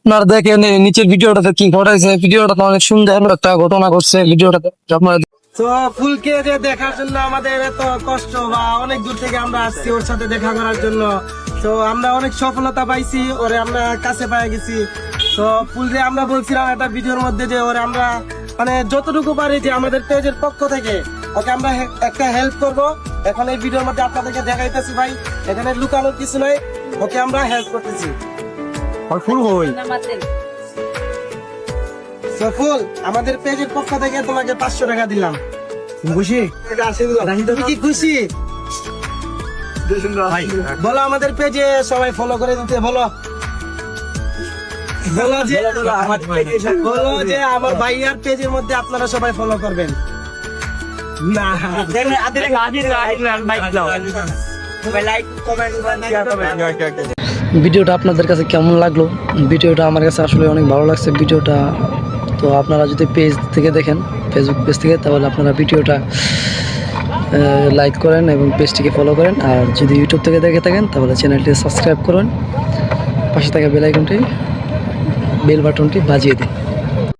আপনারা দেখেন এই নিচের ভিডিওটাতে কি ঘটেছে, ভিডিওটা তো অনেক সুন্দর একটা ঘটনা ঘটছে ভিডিওটাতে, আপনারা তো ফুলকে যে দেখার জন্য আমাদের এত কষ্ট বা অনেক দূর থেকে আমরা আসছি ওর সাথে দেখা করার জন্য। তো আমরা অনেক সফলতা পাইছি, ওরে আমরা কাছে পেয়ে গেছি। তো ফুল যে আমরা বলছিলাম একটা ভিডিওর মধ্যে যে ওরে আমরা মানে যতটুকু পারি যে আমাদের পেজের পক্ষ থেকে ওকে আমরা একটা হেল্প করব। এখন এই ভিডিওর মধ্যে আপনাদেরকে দেখাইতেছি ভাই, এখানে লুকানোর কিছু নাই, ওকে আমরা হেল্প করতেছি। ফুল হই ফুল আমাদের পেজের পক্ষ থেকে তোমাকে 500 টাকা দিলাম। খুশি? তুমি কি খুশি? বলো আমাদের পেজে সবাই ফলো করে দিতে বলো। বলো যে আমার ভাইয়ার পেজের মধ্যে আপনারা সবাই ফলো করবেন। না ভিডিওটা আপনাদের কাছে কেমন লাগলো? ভিডিওটা আমার কাছে আসলে অনেক ভালো লাগছে ভিডিওটা। তো আপনারা যদি পেজ থেকে দেখেন, ফেসবুক পেজ থেকে, তাহলে আপনারা ভিডিওটা লাইক করেন এবং পেজটিকে ফলো করেন। আর যদি ইউটিউব থেকে দেখে থাকেন তাহলে চ্যানেলটি সাবস্ক্রাইব করুন, পাশে থাকা বেল বাটনটি বাজিয়ে দিন।